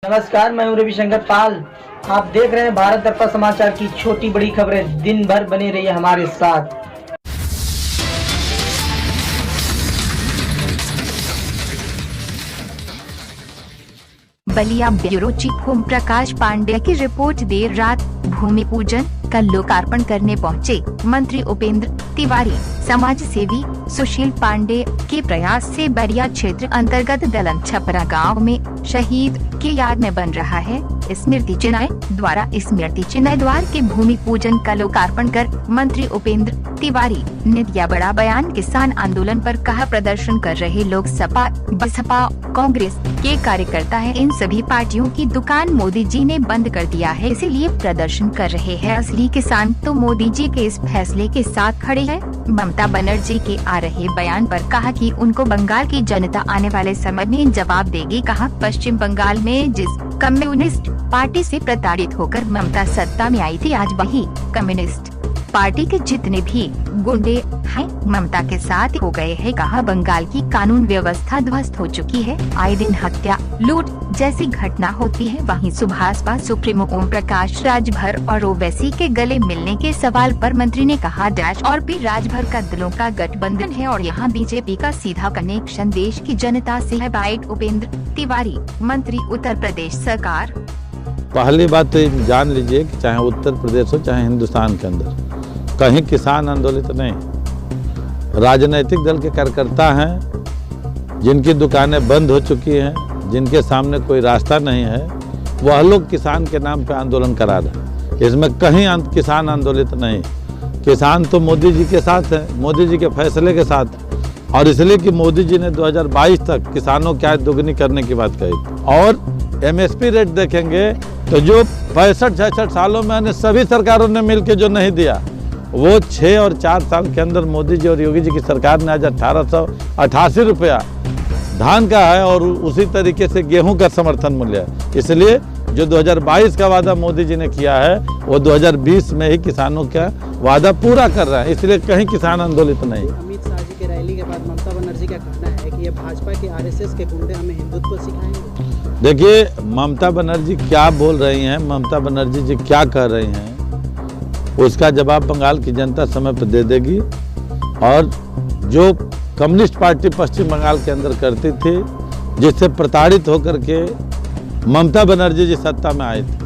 नमस्कार, मैं हूं रविशंकर पाल। आप देख रहे हैं भारत दर्पण समाचार की छोटी बड़ी खबरें। दिन भर बने रहिए हमारे साथ। बलिया ब्यूरो चीफ ओम प्रकाश पांडेय की रिपोर्ट। देर रात भूमि पूजन का लोकार्पण करने पहुंचे मंत्री उपेंद्र तिवारी। समाज सेवी सुशील पांडे के प्रयास से बलिया क्षेत्र अंतर्गत दलन छपरा गांव में शहीद की याद में बन रहा है स्मृति चिन्ह द्वारा। स्मृति चिन्ह द्वार के भूमि पूजन का लोकार्पण कर मंत्री उपेंद्र तिवारी ने दिया बड़ा बयान। किसान आंदोलन पर कहा, प्रदर्शन कर रहे लोग सपा बसपा कांग्रेस के कार्यकर्ता हैं। इन सभी पार्टियों की दुकान मोदी जी ने बंद कर दिया है, इसीलिए प्रदर्शन कर रहे हैं। असली किसान तो मोदी जी के इस फैसले के साथ खड़े हैं। ममता बनर्जी के आ रहे बयान पर कहा कि उनको बंगाल की जनता आने वाले समय में जवाब देगी। कहा, पश्चिम बंगाल में जिस कम्युनिस्ट पार्टी से प्रताड़ित होकर ममता सत्ता में आई थी, आज वही कम्युनिस्ट पार्टी के जितने भी गुंडे हैं ममता के साथ हो गए हैं। कहा, बंगाल की कानून व्यवस्था ध्वस्त हो चुकी है। आए दिन हत्या लूट जैसी घटना होती है। वहीं सुभाषपा सुप्रीमो ओम प्रकाश राजभर और ओवैसी के गले मिलने के सवाल पर मंत्री ने कहा, डैश और पी राजभर का दलों का गठबंधन है और यहाँ बीजेपी का सीधा कनेक्शन देश की जनता से है। बाइट उपेंद्र तिवारी, मंत्री उत्तर प्रदेश सरकार। पहली बात तो जान लीजिए कि चाहे उत्तर प्रदेश हो चाहे हिंदुस्तान के अंदर कहीं किसान आंदोलित नहीं। राजनीतिक दल के कार्यकर्ता हैं जिनकी दुकानें बंद हो चुकी हैं, जिनके सामने कोई रास्ता नहीं है, वह लोग किसान के नाम पे आंदोलन करा रहे हैं। इसमें कहीं किसान आंदोलित नहीं। किसान तो मोदी जी के साथ है, मोदी जी के फैसले के साथ। और इसलिए कि मोदी जी ने 2022 तक किसानों की आय दोगुनी करने की बात कही। और एमएसपी रेट देखेंगे तो जो 65-66 सालों में सभी सरकारों ने मिलकर जो नहीं दिया, वो 6 और 4 साल के अंदर मोदी जी और योगी जी की सरकार ने आज 1888 रुपया धान का है और उसी तरीके से गेहूं का समर्थन मूल्य है। इसलिए जो 2022 का वादा मोदी जी ने किया है वो 2020 में ही किसानों का वादा पूरा कर रहा है। इसलिए कहीं किसान आंदोलित नहीं। अमित शाह जी के रैली के बाद ममता बनर्जी का कहना है कि ये भाजपा के आरएसएस के गुंडे हमें हिंदुत्व सिखाएंगे। देखिए, ममता बनर्जी क्या बोल रही हैं, ममता बनर्जी जी क्या कह रही हैं, उसका जवाब बंगाल की जनता समय पर दे देगी। और जो कम्युनिस्ट पार्टी पश्चिम बंगाल के अंदर करती थी, जिससे प्रताड़ित होकर के ममता बनर्जी जी सत्ता में आए थे,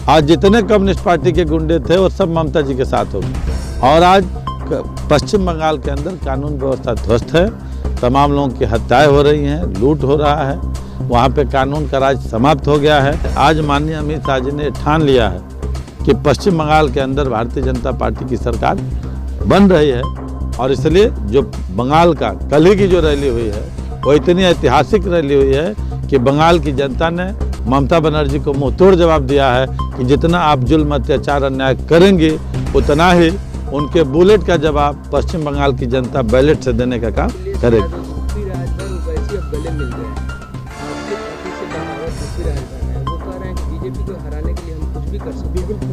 आज जितने कम्युनिस्ट पार्टी के गुंडे थे वो सब ममता जी के साथ हो गए। और आज पश्चिम बंगाल के अंदर कानून व्यवस्था ध्वस्त है। तमाम लोगों की हत्याएं हो रही हैं, लूट हो रहा है, वहाँ पे कानून का राज समाप्त हो गया है। आज माननीय अमित शाह जी ने ठान लिया है कि पश्चिम बंगाल के अंदर भारतीय जनता पार्टी की सरकार बन रही है। और इसलिए जो बंगाल का कल ही की जो रैली हुई है वो इतनी ऐतिहासिक रैली हुई है कि बंगाल की जनता ने ममता बनर्जी को मुंहतोड़ जवाब दिया है कि जितना आप जुल्म अत्याचार अन्याय करेंगे उतना ही उनके बुलेट का जवाब पश्चिम बंगाल की जनता बैलेट से देने का काम करेगी।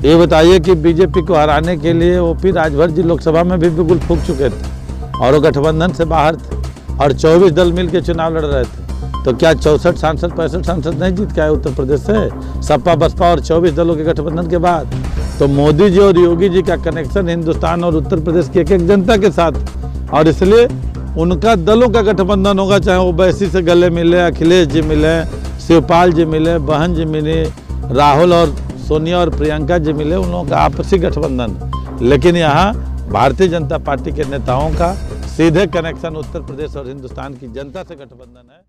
ये बताइए कि बीजेपी को हराने के लिए ओपी राजभर जी लोकसभा में भी बिल्कुल फूंक चुके थे और वो गठबंधन से बाहर थे और 24 दल मिलकर चुनाव लड़ रहे थे। तो क्या 64 सांसद 65 सांसद नहीं जीत के आए उत्तर प्रदेश से, सपा बसपा और 24 दलों के गठबंधन के बाद? तो मोदी जी और योगी जी का कनेक्शन हिंदुस्तान और उत्तर प्रदेश की एक एक जनता के साथ। और इसलिए उनका दलों का गठबंधन होगा, चाहे ओवैसी से गले मिले, अखिलेश जी मिले, शिवपाल जी मिले, बहन जी मिले, राहुल और सोनिया और प्रियंका जी मिले, उन लोगों का आपसी गठबंधन। लेकिन यहाँ भारतीय जनता पार्टी के नेताओं का सीधे कनेक्शन उत्तर प्रदेश और हिंदुस्तान की जनता से गठबंधन है।